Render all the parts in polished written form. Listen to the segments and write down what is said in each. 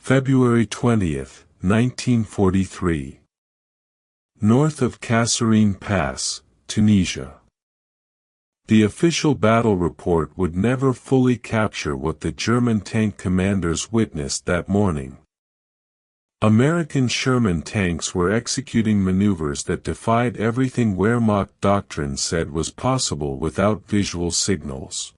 February 20, 1943. North of Kasserine Pass, Tunisia. The official battle report would never fully capture what the German tank commanders witnessed that morning. American Sherman tanks were executing maneuvers that defied everything Wehrmacht doctrine said was possible without visual signals.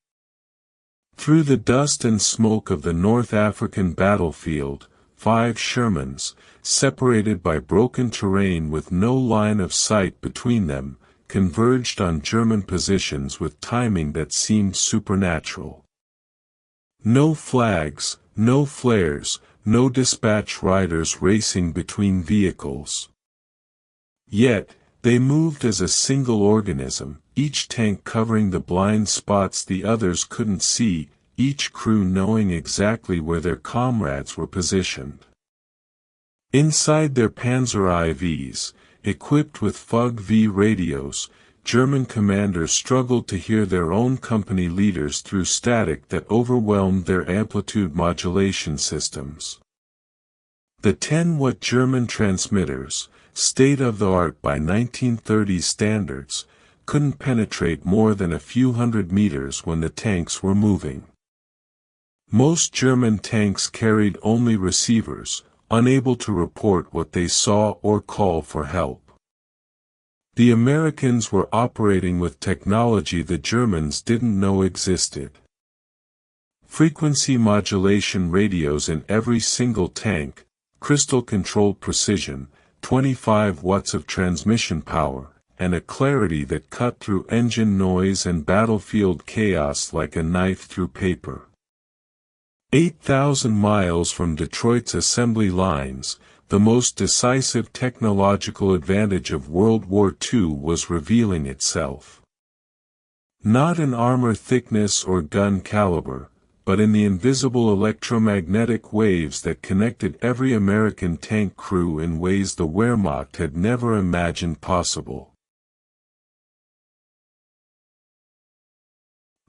Through the dust and smoke of the North African battlefield, 5 Shermans, separated by broken terrain with no line of sight between them, converged on German positions with timing that seemed supernatural. No flags, no flares, no dispatch riders racing between vehicles. Yet, they moved as a single organism, each tank covering the blind spots the others couldn't see, each crew knowing exactly where their comrades were positioned. Inside their Panzer IVs, equipped with FUG-V radios, German commanders struggled to hear their own company leaders through static that overwhelmed their amplitude modulation systems. The 10-watt German transmitters, state-of-the-art by 1930s standards, couldn't penetrate more than a few hundred meters when the tanks were moving. Most German tanks carried only receivers, unable to report what they saw or call for help. The Americans were operating with technology the Germans didn't know existed. Frequency modulation radios in every single tank, crystal-controlled precision, 25 watts of transmission power, and a clarity that cut through engine noise and battlefield chaos like a knife through paper. 8,000 miles from Detroit's assembly lines, the most decisive technological advantage of World War II was revealing itself. Not in armor thickness or gun caliber, but in the invisible electromagnetic waves that connected every American tank crew in ways the Wehrmacht had never imagined possible.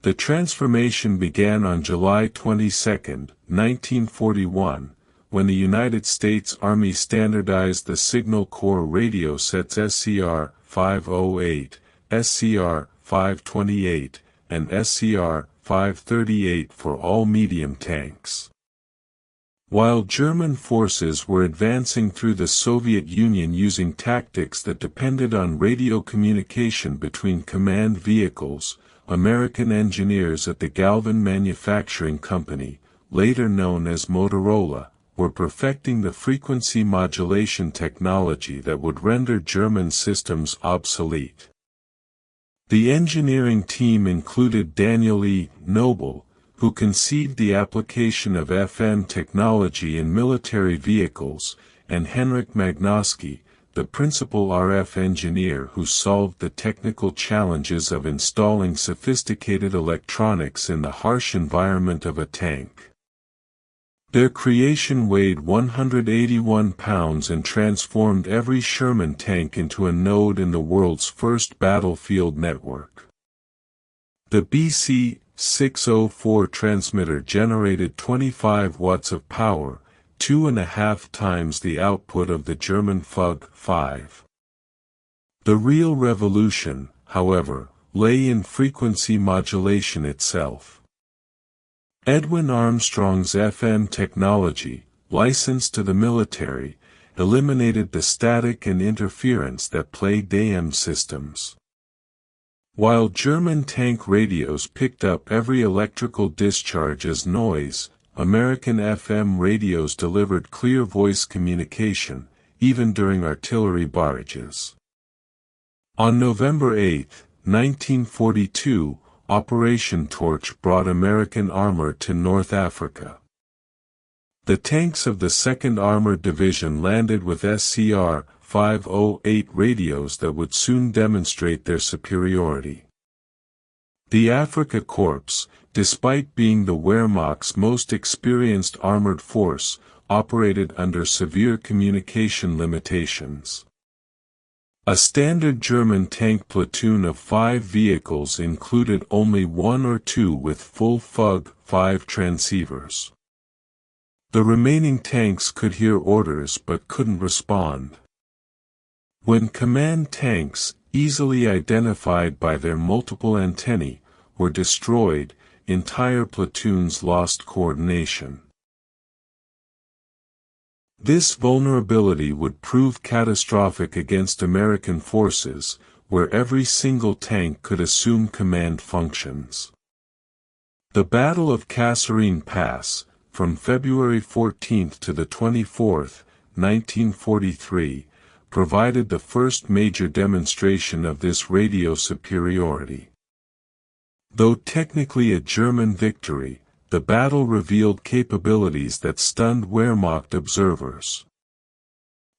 The transformation began on July 22, 1941, when the United States Army standardized the Signal Corps radio sets SCR-508, SCR-528, and SCR-538 for all medium tanks. While German forces were advancing through the Soviet Union using tactics that depended on radio communication between command vehicles, American engineers at the Galvin Manufacturing Company, later known as Motorola, were perfecting the frequency modulation technology that would render German systems obsolete. The engineering team included Daniel E. Noble, who conceived the application of FM technology in military vehicles, and Henryk Magnoski, the principal RF engineer who solved the technical challenges of installing sophisticated electronics in the harsh environment of a tank. Their creation weighed 181 pounds and transformed every Sherman tank into a node in the world's first battlefield network. The BC-604 transmitter generated 25 watts of power, 2.5 times the output of the German FUG-5. The real revolution, however, lay in frequency modulation itself. Edwin Armstrong's FM technology, licensed to the military, eliminated the static and interference that plagued AM systems. While German tank radios picked up every electrical discharge as noise, American FM radios delivered clear voice communication, even during artillery barrages. On November 8, 1942, Operation Torch brought American armor to North Africa. The tanks of the 2nd Armored Division landed with SCR-508 radios that would soon demonstrate their superiority. The Afrika Korps, despite being the Wehrmacht's most experienced armored force, operated under severe communication limitations. A standard German tank platoon of 5 vehicles included only 1 or 2 with full FUG-5 transceivers. The remaining tanks could hear orders but couldn't respond. When command tanks, easily identified by their multiple antennae, were destroyed, entire platoons lost coordination. This vulnerability would prove catastrophic against American forces, where every single tank could assume command functions. The Battle of Kasserine Pass, from February 14 to the 24th, 1943, provided the first major demonstration of this radio superiority. Though technically a German victory, the battle revealed capabilities that stunned Wehrmacht observers.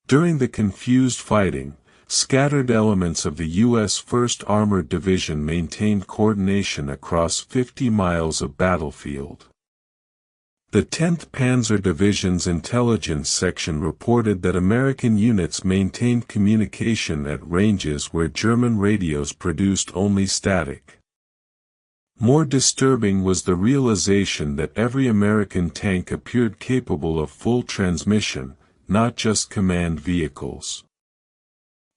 During the confused fighting, scattered elements of the U.S. 1st Armored Division maintained coordination across 50 miles of battlefield. The 10th Panzer Division's intelligence section reported that American units maintained communication at ranges where German radios produced only static. More disturbing was the realization that every American tank appeared capable of full transmission, not just command vehicles.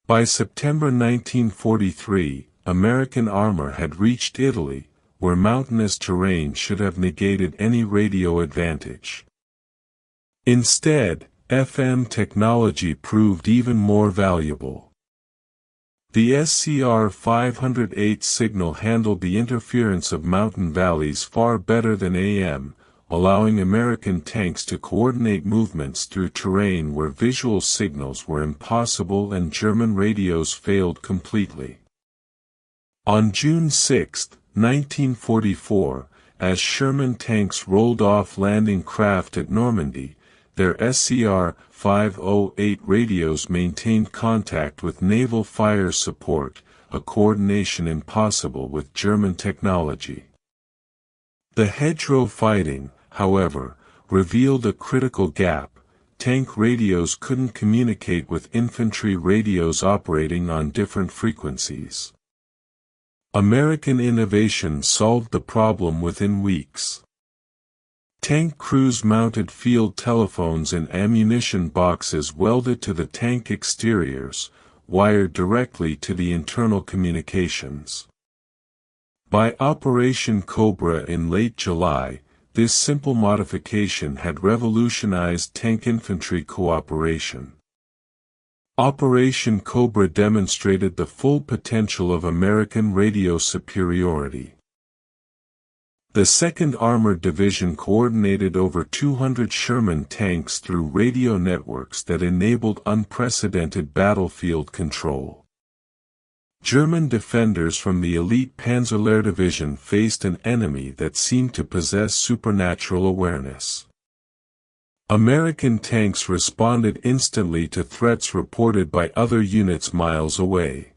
By September 1943, American armor had reached Italy, where mountainous terrain should have negated any radio advantage. Instead, FM technology proved even more valuable. The SCR-508 signal handled the interference of mountain valleys far better than AM, allowing American tanks to coordinate movements through terrain where visual signals were impossible and German radios failed completely. On June 6, 1944, as Sherman tanks rolled off landing craft at Normandy, their SCR-508 radios maintained contact with naval fire support, a coordination impossible with German technology. The hedgerow fighting, however, revealed a critical gap. Tank radios couldn't communicate with infantry radios operating on different frequencies. American innovation solved the problem within weeks. Tank crews mounted field telephones in ammunition boxes welded to the tank exteriors, wired directly to the internal communications. By Operation Cobra in late July, this simple modification had revolutionized tank infantry cooperation. Operation Cobra demonstrated the full potential of American radio superiority. The 2nd Armored Division coordinated over 200 Sherman tanks through radio networks that enabled unprecedented battlefield control. German defenders from the elite Panzerlehr Division faced an enemy that seemed to possess supernatural awareness. American tanks responded instantly to threats reported by other units miles away.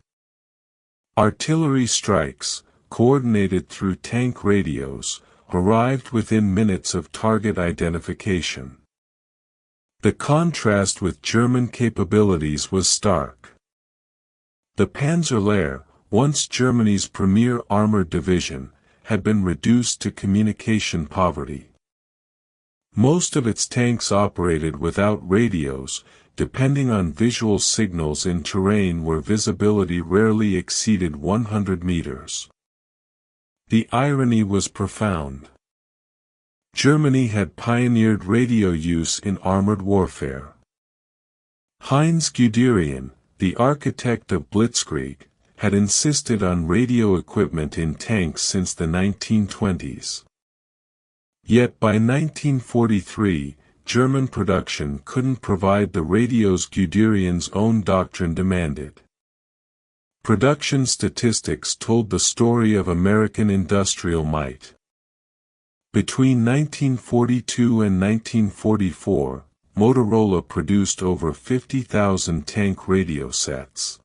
Artillery strikes, coordinated through tank radios, arrived within minutes of target identification. The contrast with German capabilities was stark. The Panzerlehr, once Germany's premier armored division, had been reduced to communication poverty. Most of its tanks operated without radios, depending on visual signals in terrain where visibility rarely exceeded 100 meters. The irony was profound. Germany had pioneered radio use in armored warfare. Heinz Guderian, the architect of Blitzkrieg, had insisted on radio equipment in tanks since the 1920s. Yet by 1943, German production couldn't provide the radios Guderian's own doctrine demanded. Production statistics told the story of American industrial might. Between 1942 and 1944, Motorola produced over 50,000 tank radio sets.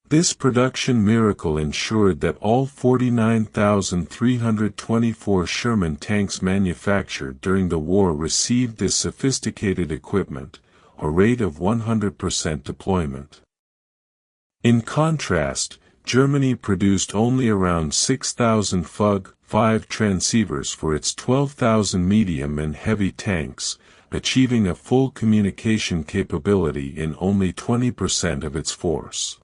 This production miracle ensured that all 49,324 Sherman tanks manufactured during the war received this sophisticated equipment, a rate of 100% deployment. In contrast, Germany produced only around 6,000 FUG-5 transceivers for its 12,000 medium and heavy tanks, achieving a full communication capability in only 20% of its force.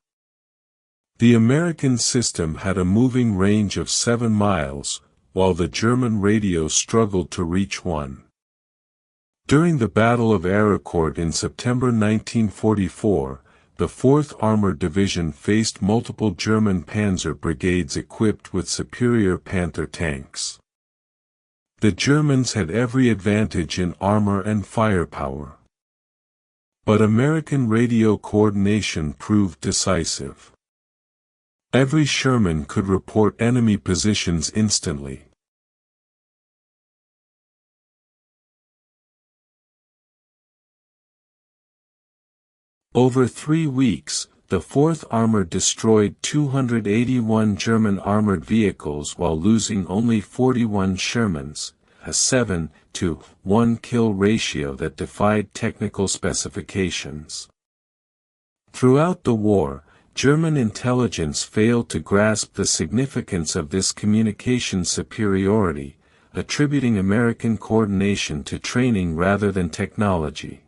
The American system had a moving range of 7 miles, while the German radio struggled to reach 1. During the Battle of Aricourt in September 1944, the 4th Armored Division faced multiple German panzer brigades equipped with superior Panther tanks. The Germans had every advantage in armor and firepower. But American radio coordination proved decisive. Every Sherman could report enemy positions instantly. Over 3 weeks, the 4th Armored destroyed 281 German armored vehicles while losing only 41 Shermans, a 7-to-1 kill ratio that defied technical specifications. Throughout the war, German intelligence failed to grasp the significance of this communication superiority, attributing American coordination to training rather than technology.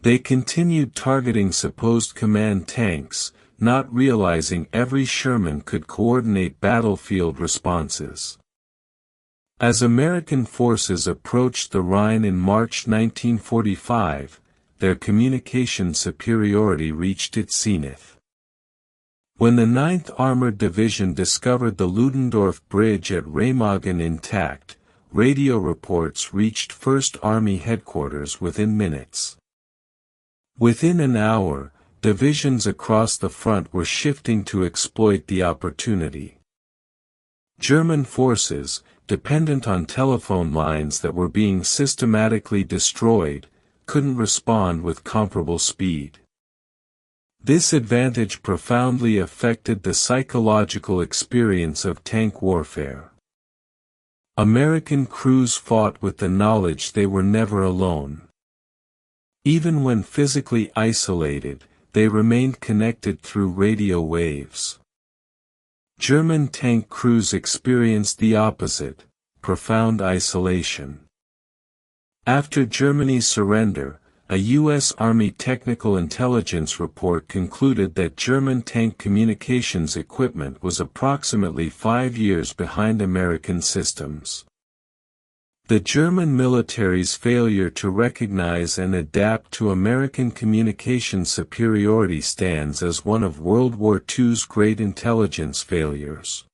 They continued targeting supposed command tanks, not realizing every Sherman could coordinate battlefield responses. As American forces approached the Rhine in March 1945, their communication superiority reached its zenith. When the 9th Armored Division discovered the Ludendorff Bridge at Remagen intact, radio reports reached 1st Army headquarters within minutes. Within an hour, divisions across the front were shifting to exploit the opportunity. German forces, dependent on telephone lines that were being systematically destroyed, couldn't respond with comparable speed. This advantage profoundly affected the psychological experience of tank warfare. American crews fought with the knowledge they were never alone. Even when physically isolated, they remained connected through radio waves. German tank crews experienced the opposite, profound isolation. After Germany's surrender, a U.S. Army technical intelligence report concluded that German tank communications equipment was approximately 5 years behind American systems. The German military's failure to recognize and adapt to American communication superiority stands as one of World War II's great intelligence failures.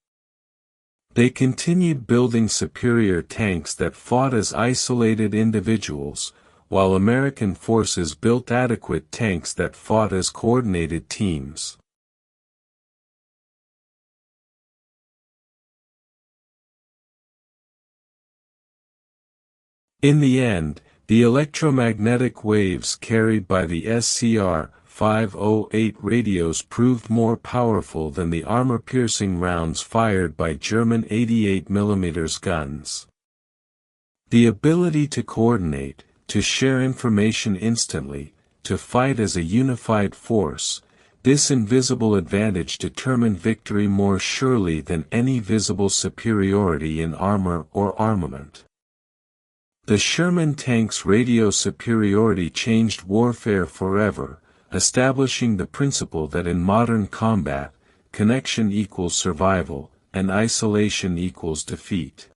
They continued building superior tanks that fought as isolated individuals, while American forces built adequate tanks that fought as coordinated teams. In the end, the electromagnetic waves carried by the SCR-508 radios proved more powerful than the armor-piercing rounds fired by German 88mm guns. The ability to coordinate, to share information instantly, to fight as a unified force, this invisible advantage determined victory more surely than any visible superiority in armor or armament. The Sherman tank's radio superiority changed warfare forever, establishing the principle that in modern combat, connection equals survival, and isolation equals defeat.